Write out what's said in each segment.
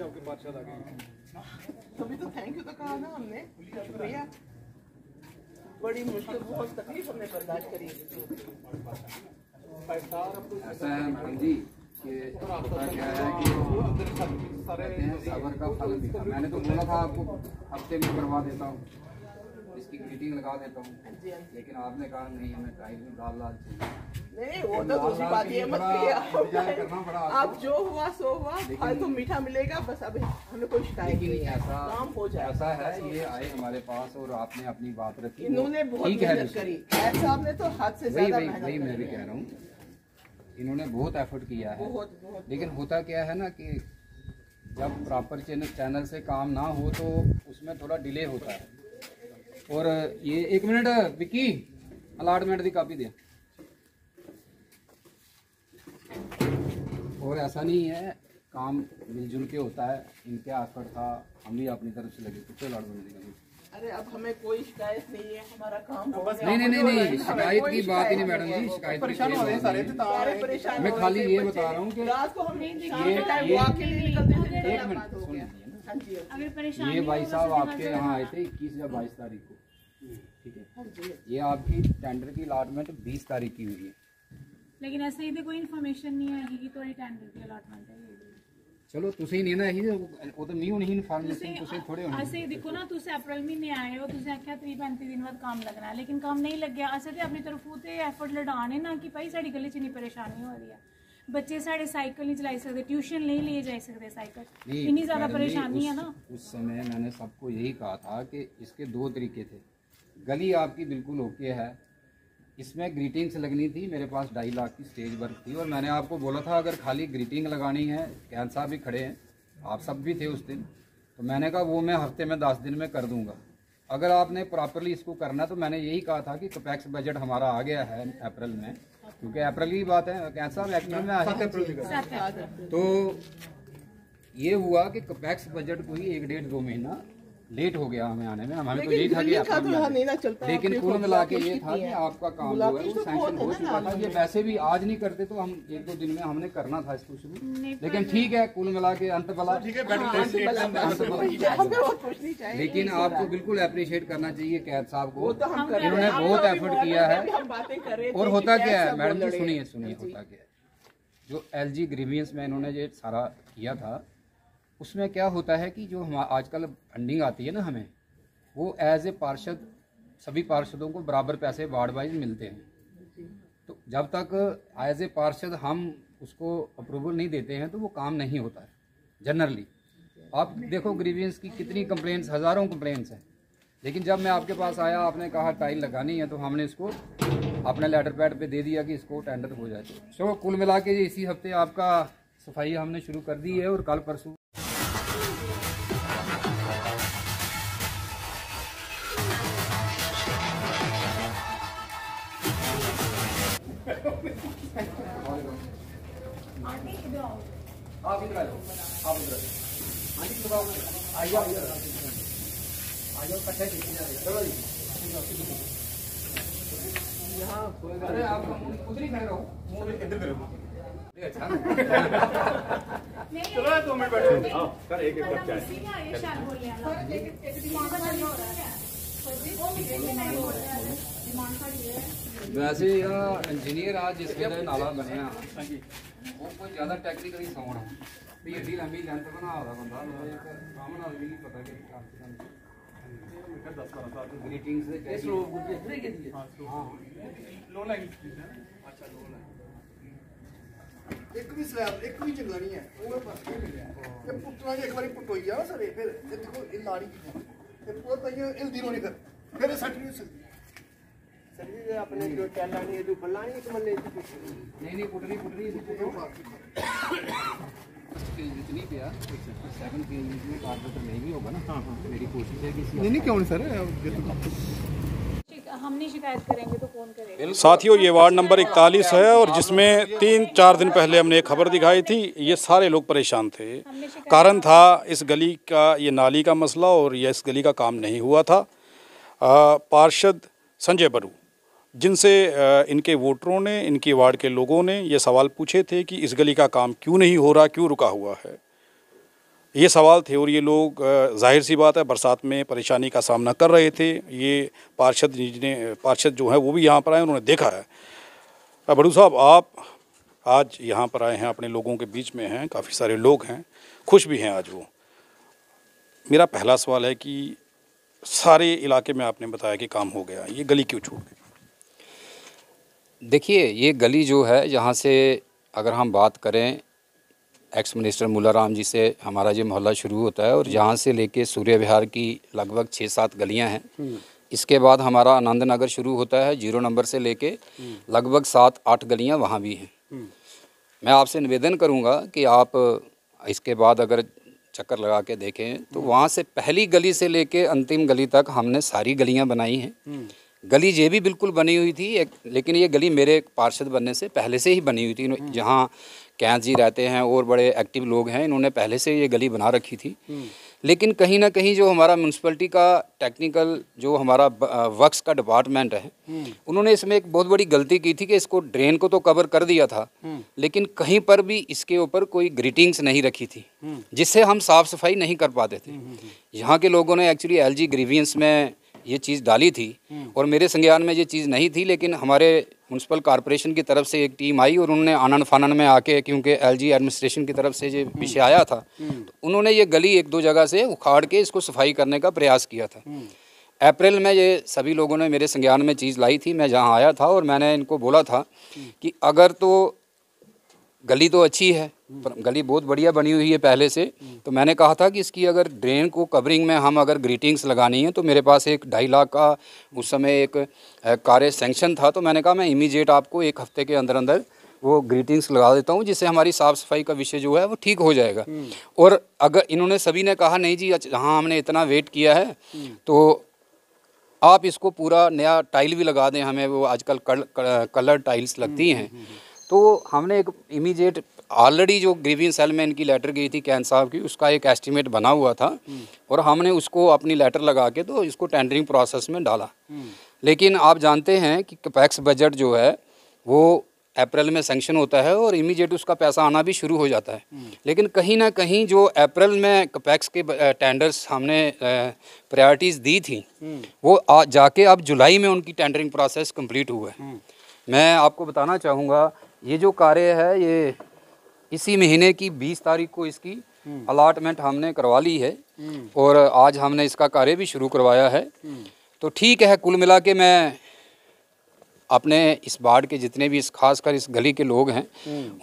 आपके पार्षद आ गए। तभी तो थैंक यू तो कहा ना हमने, शुक्रिया। बड़ी मुश्किल, बहुत तकलीफ हमने बर्दाश्त करी। ऐसा है मैडम जी कि होता क्या है कि सबर का फल दिखा। मैंने तो बोला था आपको हफ्ते में करवा देता हूँ, इसकी ग्रीटिंग लगा देता हूँ, लेकिन आपने कहा नहीं हमें टाइम में लाल लाल चाहिए। नहीं वो तो दूसरी बात है, मत करिए आप, जो हुआ सो हुआ, फल तो मीठा मिलेगा बस। अब हमें कोई शिकायत नहीं है, काम हो जाए। ऐसा है, ये आए हमारे पास और आपने अपनी बात रखी, इन्होंने बहुत मेहनत करी, साहब ने तो हद से ज्यादा मेहनत वही मैं भी कह रहा हूँ, इन्होंने बहुत एफर्ट किया है। लेकिन होता क्या है ना कि जब प्रॉपर चैनल से काम ना हो तो उसमें थोड़ा डिले होता है। और ये 1 मिनट विक्की, अलाटमेंट की कापी दे। और ऐसा नहीं है, काम मिलजुल के होता है, इनके एफर्ट था, हम भी अपनी तरफ से लगे, कुछ अलाटमेंट नहीं। अरे अब हमें कोई शिकायत नहीं है, हमारा काम हो गया। नहीं शिकायत की बात ही नहीं मैडम जी, शिकायत परेशान हो रहे हैं सारे परेशान। मैं खाली ये बता रहा हूँ कि रात को हम ये अगर ये भाई साहब आपके यहाँ आए थे 21 या 22 तारीख को, ठीक है, ये आपकी टेंडर की अलाटमेंट 20 तारीख की हुई है। लेकिन ऐसे ही कोई इन्फॉर्मेशन नहीं आएगी कि थोड़ी टेंडर की अलाटमेंट है। चलो तुसी नहीं ना ही वो तो नहीं होनी इन्फॉर्मेशन, तुसी थोड़े होनी। ऐसे देखो ना, तुसे अप्रैल महीने आए हो, तुसे आख्या 30-35 दिन बाद काम लगना है, लेकिन काम नहीं लग गया। असें ते अपनी तरफों ते एफर्ट लड़ाने ना कि भाई साड़ी गली च इन्नी परेशानी हो रही है, बच्चे साढ़े साइकिल नहीं चलाई सकते, ट्यूशन नहीं ले जा सकते, साइकिल इतनी ज्यादा परेशानी है ना। उस समय मैंने सबको यही कहा था कि इसके 2 तरीके थे। गली आपकी बिल्कुल ओके है, इसमें ग्रीटिंग्स लगनी थी, मेरे पास 2.5 लाख की स्टेज वर्क थी, और मैंने आपको बोला था अगर खाली ग्रीटिंग लगानी है, कैन साहब भी खड़े हैं, आप सब भी थे उस दिन, तो मैंने कहा वो मैं हफ्ते में 10 दिन में कर दूंगा। अगर आपने प्रॉपरली इसको करना, तो मैंने यही कहा था कि कैपेक्स बजट हमारा आ गया है अप्रैल में, क्योंकि अप्रैल की बात है, कैन साहब एक्चुअल में आए, तो ये हुआ कि कैपेक्स बजट को ही 1-1.5-2 महीना लेट हो गया हमें आने में, हमें तो लेट आ गया। लेकिन कुल मिला के ये था कि आपका काम जो है वो सैंक्शन हो चुका था। ये वैसे भी आज नहीं करते तो हम 1-2 दिन में हमने करना था इसको शुरू, लेकिन ठीक है, कुल मिला के अंत भला। लेकिन आपको बिल्कुल अप्रिशिएट करना चाहिए कैद साहब को, इन्होंने बहुत एफर्ट किया है। और होता क्या है मैडम जी, सुनिए होता क्या है, जो LG ग्रीवियंस में इन्होंने ये सारा किया था, उसमें क्या होता है कि जो हम आजकल फंडिंग आती है ना हमें, वो एज ए पार्षद सभी पार्षदों को बराबर पैसे वार्ड वाइज मिलते हैं। तो जब तक एज ए पार्षद हम उसको अप्रूवल नहीं देते हैं तो वो काम नहीं होता है जनरली। आप देखो ग्रीवियंस की कितनी कंप्लेंट्स, हज़ारों कंप्लेंट्स हैं, लेकिन जब मैं आपके पास आया, आपने कहा टाइल लगानी है, तो हमने इसको अपने लेटर पैड पे दे दिया कि इसको टेंडर हो जाए। तो कुल मिला के इसी हफ्ते आपका सफाई हमने शुरू कर दी है, और कल परसों आप इधर आ जाओ, आप इधर आइए, कट्ठे चलो जी। अरे आप उधर ही खड़े रहो, इधर करो। अच्छा चलो 2 मिनट बैठो, कर एक कप चाय। वैसे इंजीनियर आज जिसके लिए नाला बनया वो कोई ज़्यादा टेक्निकली साउंड है, भी एडी लंबी लेंथ बना रहा बंदा, काम नाल भी नहीं पता कि 10-12 साल ग्रीटिंग्स दे कैसे हां लो लाइन। अच्छा लो लाइन एक भी स्लैब एक भी चंगा नहीं है, वो बस ये मिल गया। ये पुट्टना एक बारी पुट हो गया सर, फिर ये देखो ये लाड़ी ये पूरा तय हिलदी रोनी कर, फिर ये सट नहीं सकती सर। ये अपने जो टैलानी है जो पल्लानी है तो मल्ले नहीं पुटरी जितनी पे यार 7 के में कारपेंटर नहीं भी होगा ना। हाँ मेरी कोशिश है कि नहीं क्यों नहीं सर, हम नहीं शिकायत करेंगे तो कौन करेगा। साथियों ये वार्ड नंबर 41 है, और जिसमें 3-4 दिन पहले हमने एक खबर दिखाई थी। ये सारे लोग परेशान थे, कारण था इस गली का, ये नाली का मसला, और ये इस गली का काम नहीं हुआ था। पार्षद संजय बरू, जिनसे इनके वोटरों ने, इनके वार्ड के लोगों ने ये सवाल पूछे थे कि इस गली का काम क्यों नहीं हो रहा, क्यों रुका हुआ है। ये सवाल थे और ये लोग जाहिर सी बात है बरसात में परेशानी का सामना कर रहे थे। ये पार्षद जो है वो भी यहाँ पर आए, उन्होंने देखा है। बड़ू साहब, आप आज यहाँ पर आए हैं, अपने लोगों के बीच में हैं, काफ़ी सारे लोग हैं, खुश भी हैं आज वो। मेरा पहला सवाल है कि सारे इलाके में आपने बताया कि काम हो गया, ये गली क्यों छूट गई? देखिए, ये गली जो है, यहाँ से अगर हम बात करें एक्स मिनिस्टर मुल्लाराम जी से हमारा ये मोहल्ला शुरू होता है और यहाँ से लेके सूर्य विहार की लगभग 6-7 गलियाँ हैं। इसके बाद हमारा आनंद नगर शुरू होता है 0 नंबर से लेके लगभग 7-8 गलियाँ वहाँ भी हैं। मैं आपसे निवेदन करूँगा कि आप इसके बाद अगर चक्कर लगा के देखें तो वहाँ से पहली गली से लेके अंतिम गली तक हमने सारी गलियाँ बनाई हैं। गली ये भी बिल्कुल बनी हुई थी, लेकिन ये गली मेरे पार्षद बनने से पहले से ही बनी हुई थी। जहाँ कैंथ जी रहते हैं और बड़े एक्टिव लोग हैं, इन्होंने पहले से ये गली बना रखी थी। लेकिन कहीं ना कहीं जो हमारा म्यूनसिपैलिटी का टेक्निकल जो हमारा वर्क्स का डिपार्टमेंट है, उन्होंने इसमें एक बहुत बड़ी गलती की थी कि इसको ड्रेन को तो कवर कर दिया था, लेकिन कहीं पर भी इसके ऊपर कोई ग्रीटिंग्स नहीं रखी थी, जिससे हम साफ़ सफाई नहीं कर पाते थे। यहाँ के लोगों ने एक्चुअली LG ग्रीवियंस में ये चीज़ डाली थी और मेरे संज्ञान में ये चीज़ नहीं थी, लेकिन हमारे म्यूनसिपल कॉरपोरेशन की तरफ से एक टीम आई और उन्होंने आनन फानन में आके, क्योंकि LG एडमिनिस्ट्रेशन की तरफ से ये विषय आया था, तो उन्होंने ये गली 1-2 जगह से उखाड़ के इसको सफाई करने का प्रयास किया था। अप्रैल में ये सभी लोगों ने मेरे संज्ञान में चीज़ लाई थी, मैं जहाँ आया था और मैंने इनको बोला था कि अगर तो गली तो अच्छी है, पर गली बहुत बढ़िया बनी हुई है पहले से, तो मैंने कहा था कि इसकी अगर ड्रेन को कवरिंग में हम अगर ग्रीटिंग्स लगानी है तो मेरे पास एक 2.5 लाख का उस समय एक कार्य सैंक्शन था, तो मैंने कहा मैं इमीडिएट आपको 1 हफ्ते के अंदर अंदर वो ग्रीटिंग्स लगा देता हूँ, जिससे हमारी साफ़ सफाई का विषय जो है वो ठीक हो जाएगा। और अगर इन्होंने सभी ने कहा नहीं जी, हाँ हमने इतना वेट किया है तो आप इसको पूरा नया टाइल भी लगा दें, हमें वो आजकल कलर टाइल्स लगती हैं। तो हमने एक इमीडिएट ऑलरेडी जो ग्रीवियंस सेल में इनकी लेटर गई थी कैंथ साहब की, उसका एक एस्टीमेट बना हुआ था और हमने उसको अपनी लेटर लगा के तो इसको टेंडरिंग प्रोसेस में डाला। लेकिन आप जानते हैं कि कैपेक्स बजट जो है वो अप्रैल में सैंक्शन होता है और इमीडिएट उसका पैसा आना भी शुरू हो जाता है। लेकिन कहीं ना कहीं जो अप्रैल में कैपेक्स के टेंडर्स हमने प्रायोरिटीज़ दी थी, वो जाके अब जुलाई में उनकी टेंडरिंग प्रोसेस कंप्लीट हुआ है। मैं आपको बताना चाहूँगा, ये जो कार्य है ये इसी महीने की 20 तारीख को इसकी अलॉटमेंट हमने करवा ली है और आज हमने इसका कार्य भी शुरू करवाया है। तो ठीक है, कुल मिला के मैं अपने इस वार्ड के जितने भी खासकर इस गली के लोग हैं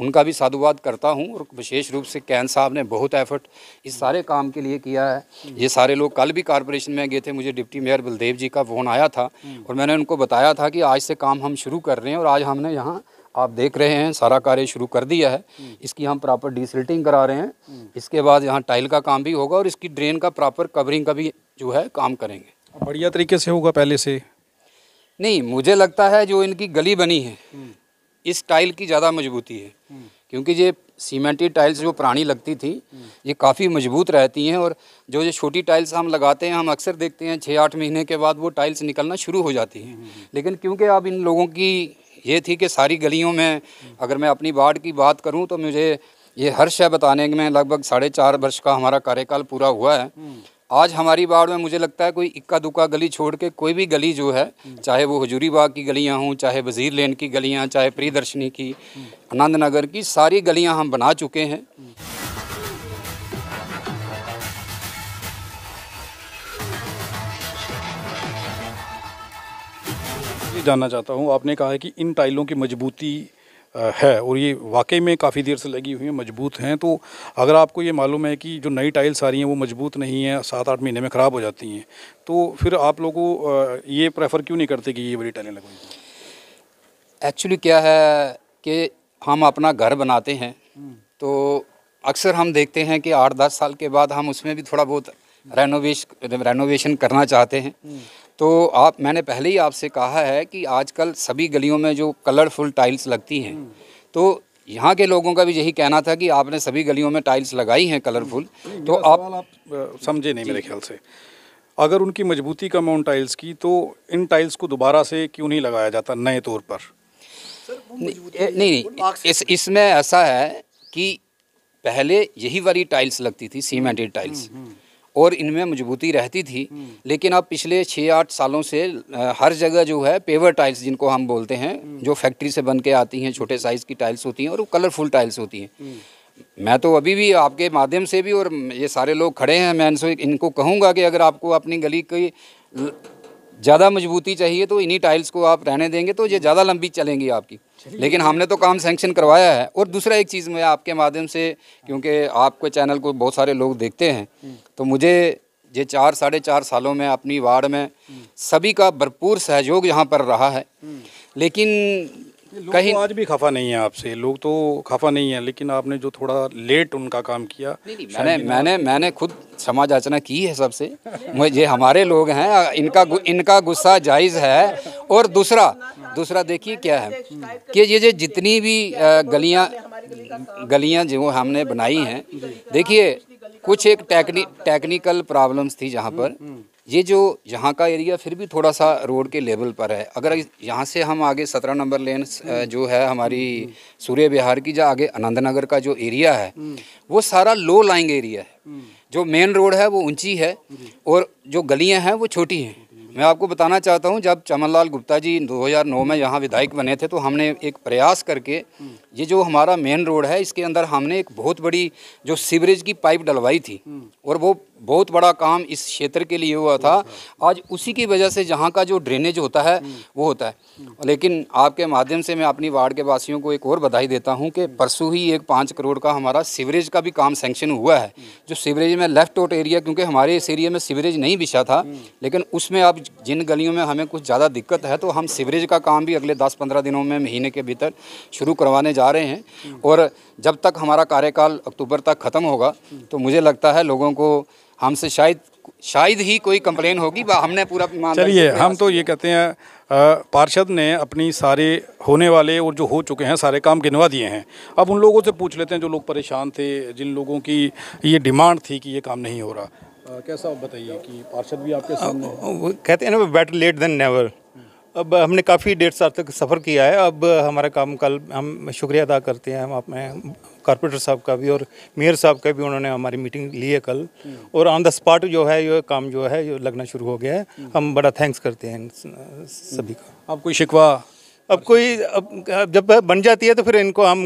उनका भी साधुवाद करता हूं और विशेष रूप से कैंथ साहब ने बहुत एफर्ट इस सारे काम के लिए किया है। ये सारे लोग कल भी कॉर्पोरेशन में गए थे, मुझे डिप्टी मेयर बलदेव जी का फ़ोन आया था और मैंने उनको बताया था कि आज से काम हम शुरू कर रहे हैं और आज हमने यहाँ आप देख रहे हैं सारा कार्य शुरू कर दिया है। इसकी हम प्रॉपर डिसिल्टिंग करा रहे हैं, इसके बाद यहाँ टाइल का काम भी होगा और इसकी ड्रेन का प्रॉपर कवरिंग का भी जो है काम करेंगे। बढ़िया तरीके से होगा पहले से? नहीं, मुझे लगता है जो इनकी गली बनी है इस टाइल की ज़्यादा मजबूती है, क्योंकि ये सीमेंटेड टाइल्स जो पुरानी लगती थी ये काफ़ी मजबूत रहती हैं और जो ये छोटी टाइल्स हम लगाते हैं, हम अक्सर देखते हैं 6-8 महीने के बाद वो टाइल्स निकलना शुरू हो जाती हैं। लेकिन क्योंकि अब इन लोगों की ये थी कि सारी गलियों में, अगर मैं अपनी वार्ड की बात करूं तो मुझे ये हर्ष है बताने में लगभग 4.5 वर्ष का हमारा कार्यकाल पूरा हुआ है। आज हमारी वार्ड में मुझे लगता है कोई इक्का दुक्का गली छोड़ के कोई भी गली जो है, चाहे वो हजूरी बाग की गलियां हों, चाहे वजीर लेन की गलियां, चाहे प्रियदर्शनी की, आनंद नगर की, सारी गलियां हम बना चुके हैं। ये जानना चाहता हूँ, आपने कहा है कि इन टाइलों की मजबूती है और ये वाकई में काफ़ी देर से लगी हुई हैं, मजबूत हैं, तो अगर आपको ये मालूम है कि जो नई टाइल्स आ रही हैं वो मजबूत नहीं है, 7-8 महीने में ख़राब हो जाती हैं, तो फिर आप लोगों को ये प्रेफर क्यों नहीं करते कि ये बड़ी टाइलें लगवाई? एक्चुअली क्या है कि हम अपना घर बनाते हैं तो अक्सर हम देखते हैं कि 8-10 साल के बाद हम उसमें भी थोड़ा बहुत रेनोवेशन करना चाहते हैं। तो मैंने पहले ही आपसे कहा है कि आजकल सभी गलियों में जो कलरफुल टाइल्स लगती हैं, तो यहाँ के लोगों का भी यही कहना था कि आपने सभी गलियों में टाइल्स लगाई हैं कलरफुल, तो आप समझे नहीं मेरे ख्याल से। अगर उनकी मजबूती कम है उन टाइल्स की, तो इन टाइल्स को दोबारा से क्यों नहीं लगाया जाता नए तौर पर? नहीं, इसमें ऐसा है कि पहले यही वाली टाइल्स लगती थी, सीमेंटेड टाइल्स, और इनमें मजबूती रहती थी। लेकिन अब पिछले 6-8 सालों से हर जगह जो है पेवर टाइल्स जिनको हम बोलते हैं, जो फैक्ट्री से बन के आती हैं, छोटे साइज़ की टाइल्स होती हैं और वो कलरफुल टाइल्स होती हैं। मैं तो अभी भी आपके माध्यम से भी, और ये सारे लोग खड़े हैं, मैं इनको कहूँगा कि अगर आपको अपनी गली की ज़्यादा मजबूती चाहिए तो इन्हीं टाइल्स को आप रहने देंगे तो ये ज़्यादा लंबी चलेंगी आपकी। लेकिन हमने तो काम सैंक्शन करवाया है। और दूसरा एक चीज़ मैं आपके माध्यम से, क्योंकि आपके चैनल को बहुत सारे लोग देखते हैं, तो मुझे ये 4-4.5 सालों में अपनी वार्ड में सभी का भरपूर सहयोग यहाँ पर रहा है। लेकिन कहीं आज भी खफा नहीं है आपसे, लोग तो खफा नहीं है, लेकिन आपने जो थोड़ा लेट उनका काम किया। मैंने खुद समाज याचना की है सबसे। मुझे हमारे लोग हैं, इनका गुस्सा जायज़ है। और दूसरा देखिए क्या है कि ये जितनी भी गलियां जो हमने बनाई हैं, देखिए कुछ एक टेक्निकल प्रॉब्लम्स थी जहाँ पर। ये जो यहाँ का एरिया फिर भी थोड़ा सा रोड के लेवल पर है। अगर यहाँ से हम आगे 17 नंबर लेन जो है हमारी सूर्य विहार की, जो आगे आनंद नगर का जो एरिया है, वो सारा लो लाइंग एरिया है। जो मेन रोड है वो ऊंची है और जो गलियाँ हैं वो छोटी हैं। मैं आपको बताना चाहता हूँ, जब चमनलाल गुप्ता जी 2009 में यहाँ विधायक बने थे तो हमने एक प्रयास करके ये जो हमारा मेन रोड है इसके अंदर हमने एक बहुत बड़ी जो सीवरेज की पाइप डलवाई थी, और वो बहुत बड़ा काम इस क्षेत्र के लिए हुआ था। आज उसी की वजह से जहाँ का जो ड्रेनेज होता है वो होता है। लेकिन आपके माध्यम से मैं अपनी वार्ड के वासियों को एक और बधाई देता हूँ कि परसों ही एक 5 करोड़ का हमारा सीवरेज का भी काम सैंक्शन हुआ है। जो सीवरेज में लेफ्ट आउट एरिया, क्योंकि हमारे इस एरिया में सीवरेज नहीं बिछा था, लेकिन उसमें अब जिन गलियों में हमें कुछ ज़्यादा दिक्कत है तो हम सीवरेज का काम भी अगले 10-15 दिनों में, महीने के भीतर शुरू करवाने जा रहे हैं। और जब तक हमारा कार्यकाल अक्टूबर तक ख़त्म होगा तो मुझे लगता है लोगों को हमसे शायद ही कोई कंप्लेन होगी। हमने पूरा, चलिए हम तो ये कहते हैं, पार्षद ने अपनी सारे होने वाले और जो हो चुके हैं सारे काम गिनवा दिए हैं। अब उन लोगों से पूछ लेते हैं जो लोग परेशान थे, जिन लोगों की ये डिमांड थी कि ये काम नहीं हो रहा। कैसा आप बताइए कि पार्षद भी आपके सामने वो कहते हैं ना, बेटर लेट देन नेवर। अब हमने काफ़ी 1.5 साल तक सफ़र किया है। अब हमारा काम कल हम शुक्रिया अदा करते हैं हम अपने कॉर्पोरेटर साहब का भी और मेयर साहब का भी। उन्होंने हमारी मीटिंग ली है कल, और ऑन द स्पॉट जो है ये काम जो है ये लगना शुरू हो गया है। हम बड़ा थैंक्स करते हैं सभी का। आप कोई शिकवा? अब जब बन जाती है तो फिर इनको हम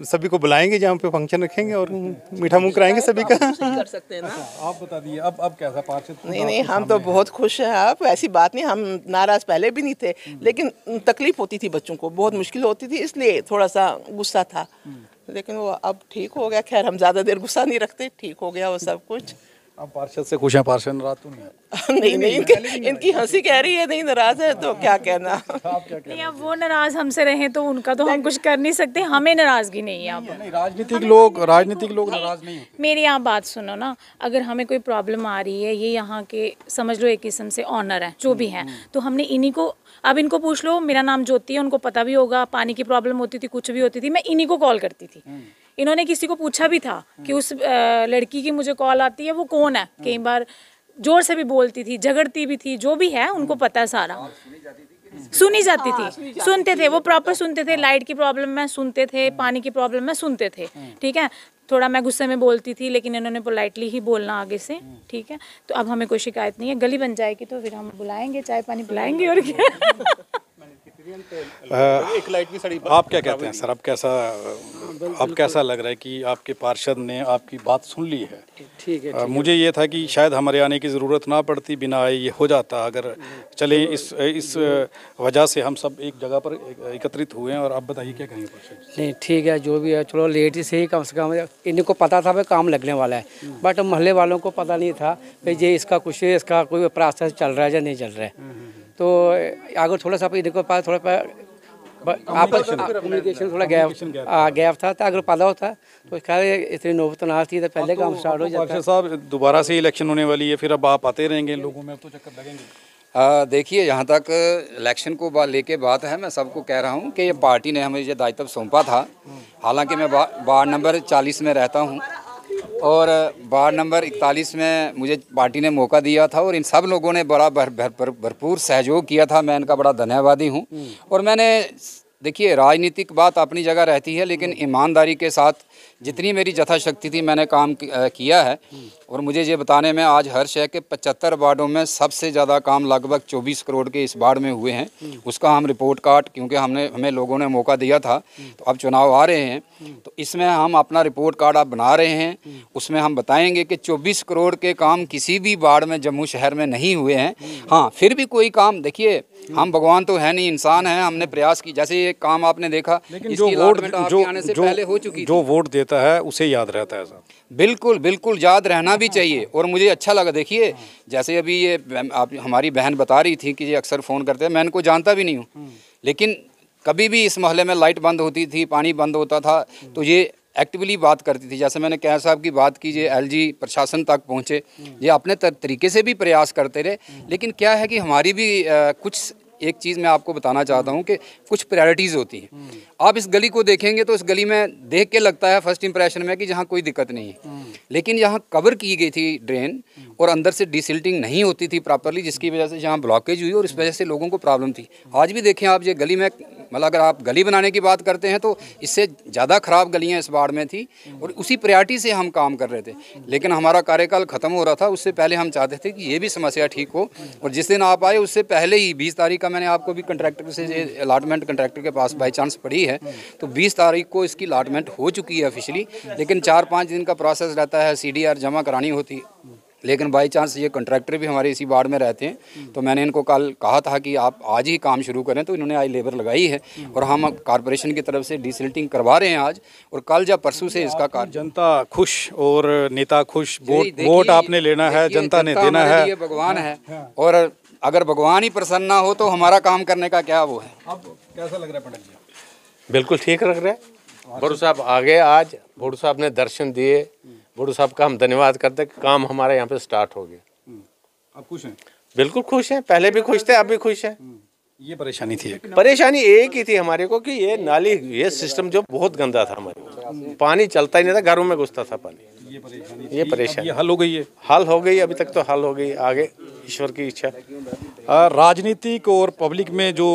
सभी को बुलाएंगे, जहाँ पे फंक्शन रखेंगे और मीठा मुँह कराएंगे सभी का। कर सकते हैं ना। आप बता दिए अब कैसा पार्षद? नहीं, हम तो बहुत खुश हैं। आप ऐसी बात नहीं, हम नाराज़ पहले भी नहीं थे, लेकिन तकलीफ होती थी, बच्चों को बहुत मुश्किल होती थी, इसलिए थोड़ा सा गुस्सा था। लेकिन वो अब ठीक हो गया। खैर, हम ज़्यादा देर गुस्सा नहीं रखते, ठीक हो गया वो सब कुछ। आप पार्षद से खुश हैं? पार्षद नाराज तो नहीं है? नहीं, इनकी हंसी कह रही है, नहीं नाराज है तो क्या कहना। नहीं, अब वो नाराज हमसे रहे तो उनका तो हम कुछ कर नहीं सकते। हमें नाराजगी नहीं है। अब राजनीतिक लोग नाराज नहीं होते। मेरी आप बात सुनो ना, अगर हमें कोई प्रॉब्लम आ रही है, ये यहाँ के समझ लो एक किस्म से ऑनर है, जो भी हैं, तो हमने इन्हीं को, अब इनको पूछ लो, मेरा नाम ज्योति है, उनको पता भी होगा, पानी की प्रॉब्लम होती थी, कुछ भी होती थी, मैं इन्हीं को कॉल करती थी। इन्होंने किसी को पूछा भी था कि उस लड़की की मुझे कॉल आती है, वो कौन है। कई बार जोर से भी बोलती थी, झगड़ती भी थी, जो भी है उनको पता है सारा। सुनी जाती थी, सुनते थे वो, प्रॉपर सुनते थे। लाइट की प्रॉब्लम में सुनते थे, पानी की प्रॉब्लम में सुनते थे, ठीक है। थोड़ा मैं गुस्से में बोलती थी, लेकिन इन्होंने पोलाइटली ही बोलना आगे से, ठीक है। तो अब हमें कोई शिकायत नहीं है। गली बन जाएगी तो फिर हम बुलाएंगे, चाय पानी पिलाएंगे, और क्या। एक लाइट की सड़ी। आप क्या कहते हैं सर? अब कैसा लग रहा है कि आपके पार्षद ने आपकी बात सुन ली है? ठीक है। मुझे ये था कि शायद हमारे आने की ज़रूरत ना पड़ती, बिना आए ये हो जाता। अगर चले इस वजह से हम सब एक जगह पर एकत्रित हुए हैं। और आप बताइए क्या कहेंगे पार्षद? नहीं, ठीक है, जो भी है, चलो लेट ही सही, कम से कम इनको पता था भाई काम लगने वाला है, बट मोहल्ले वालों को पता नहीं था कि ये इसका कोई प्रोसेस चल रहा है या नहीं चल रहा है। तो अगर थोड़ा सा इनको पास थोड़ा आपस कम्युनिकेशन थोड़ा गैप था, तो अगर पता होता तो खैर इतनी नौबत ना थी, तो पहले काम स्टार्ट हो जाता। साहब, दोबारा से इलेक्शन होने वाली है, फिर अब आप आते रहेंगे लोगों में, तो चक्कर लगेंगे। देखिए, यहाँ तक इलेक्शन को लेके बात है, मैं सबको कह रहा हूँ कि ये पार्टी ने हमें ये दायित्व सौंपा था। हालांकि मैं वार्ड नंबर 40 में रहता हूँ और वार्ड नंबर 41 में मुझे पार्टी ने मौका दिया था, और इन सब लोगों ने बड़ा भरपूर सहयोग किया था। मैं इनका बड़ा धन्यवादी हूँ। और मैंने, देखिए, राजनीतिक बात अपनी जगह रहती है, लेकिन ईमानदारी के साथ जितनी मेरी यथाशक्ति थी मैंने काम किया है। और मुझे ये बताने में आज हर्ष है कि 75 वार्डों में सबसे ज़्यादा काम लगभग 24 करोड़ के इस वार्ड में हुए हैं। उसका हम रिपोर्ट कार्ड, क्योंकि हमें लोगों ने मौका दिया था, तो अब चुनाव आ रहे हैं, तो इसमें हम अपना रिपोर्ट कार्ड अब बना रहे हैं। उसमें हम बताएंगे कि 24 करोड़ के काम किसी भी वार्ड में जम्मू शहर में नहीं हुए हैं। हाँ, फिर भी कोई काम, देखिए हम भगवान तो है नहीं, इंसान हैं, हमने प्रयास की। जैसे ये काम आपने देखा, लेकिन जो वोट देता है उसे याद रहता है साहब। बिल्कुल बिल्कुल, याद रहना भी चाहिए। और मुझे अच्छा लगा, देखिए जैसे अभी ये हमारी बहन बता रही थी कि ये अक्सर फ़ोन करते हैं, मैं इनको जानता भी नहीं हूँ, लेकिन कभी भी इस मोहल्ले में लाइट बंद होती थी, पानी बंद होता था, तो ये एक्टिवली बात करती थी। जैसे मैंने कैर साहब की बात की, ये एलजी प्रशासन तक पहुँचे, ये अपने तरीके से भी प्रयास करते रहे। लेकिन क्या है कि हमारी भी कुछ एक चीज़ मैं आपको बताना चाहता हूँ कि कुछ प्रायोरिटीज़ होती हैं। आप इस गली को देखेंगे तो इस गली में देख के लगता है फर्स्ट इंप्रेशन में कि जहाँ कोई दिक्कत नहीं है, लेकिन यहाँ कवर की गई थी ड्रेन और अंदर से डिसिल्टिंग नहीं होती थी प्रॉपरली, जिसकी वजह से यहाँ ब्लॉकेज हुई और इस वजह से लोगों को प्रॉब्लम थी। आज भी देखें आप, ये गली में मतलब अगर आप गली बनाने की बात करते हैं तो इससे ज़्यादा ख़राब गलियाँ इस वार्ड में थी और उसी प्रायोरिटी से हम काम कर रहे थे। लेकिन हमारा कार्यकाल ख़त्म हो रहा था, उससे पहले हम चाहते थे कि ये भी समस्या ठीक हो। और जिस दिन आप आए उससे पहले ही 20 तारीख का मैंने आपको भी कंट्रैक्टर से अलॉटमेंट कंट्रैक्टर के पास बाई चांस पड़ी है, तो 20 तारीख को इसकी अलॉटमेंट हो चुकी है ऑफिशियली। लेकिन 4-5 दिन का प्रोसेस रहता है, CDR जमा करानी होती है। लेकिन बाई चांस ये कंट्रैक्टर भी हमारे इसी वार्ड में रहते हैं, तो मैंने इनको कल कहा था कि आप आज ही काम शुरू करें, तो इन्होंने आज लेबर लगाई है और हम कॉर्पोरेशन की तरफ से डिसिल्टिंग करवा रहे हैं आज, और कल या परसों से इसका कार्य। जनता खुश और नेता खुश, वोट आपने लेना है, जनता ने देना है। ये भगवान है, और अगर भगवान ही प्रसन्न ना हो तो हमारा काम करने का क्या वो है। अब कैसा लग रहा है पटेल जी? बिल्कुल ठीक लग रहा है। बड़ू साहब आ गए आज, बड़ू साहब ने दर्शन दिए, बड़ू साहब का हम धन्यवाद करते हैं। काम हमारे यहाँ पे स्टार्ट हो गया। आप खुश हैं? बिल्कुल खुश हैं, पहले भी खुश थे, अब भी खुश हैं। ये परेशानी थी एक? परेशानी एक ही थी हमारे को कि ये नाली, ये सिस्टम जो बहुत गंदा था हमारे को, पानी चलता ही नहीं था, घरों में घुसता था पानी। ये परेशानी हल हो गई है? हल हो गई, अभी तक तो हल हो गई, आगे ईश्वर की इच्छा। राजनीतिक और पब्लिक में जो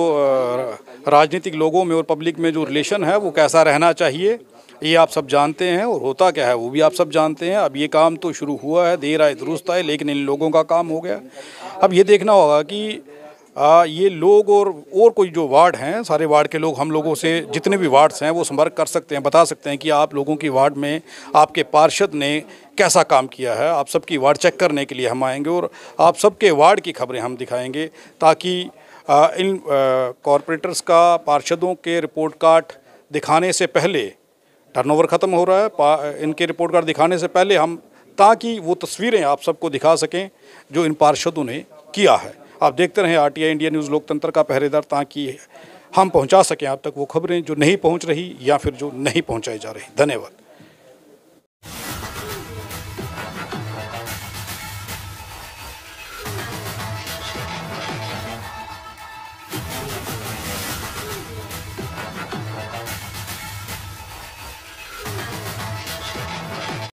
राजनीतिक लोगों में और पब्लिक में जो रिलेशन है वो कैसा रहना चाहिए, ये आप सब जानते हैं, और होता क्या है वो भी आप सब जानते हैं। अब ये काम तो शुरू हुआ है, देर आए दुरुस्त आए, लेकिन इन लोगों का काम हो गया। अब ये देखना होगा कि ये लोग और कोई जो वार्ड हैं, सारे वार्ड के लोग हम लोगों से, जितने भी वार्ड्स हैं वो संपर्क कर सकते हैं, बता सकते हैं कि आप लोगों की वार्ड में आपके पार्षद ने कैसा काम किया है। आप सबकी वार्ड चेक करने के लिए हम आएंगे और आप सबके वार्ड की खबरें हम दिखाएंगे, ताकि इन कॉरपोरेटर्स का पार्षदों के रिपोर्ट कार्ड दिखाने से पहले, टर्नओवर ख़त्म हो रहा है, इनके रिपोर्ट कार्ड दिखाने से पहले हम, ताकि वो तस्वीरें आप सबको दिखा सकें जो इन पार्षदों ने किया है। आप देखते रहें RTI इंडिया न्यूज़, लोकतंत्र का पहरेदार, ताकि हम पहुंचा सकें आप तक वो खबरें जो नहीं पहुंच रही या फिर जो नहीं पहुंचाई जा रही। धन्यवाद।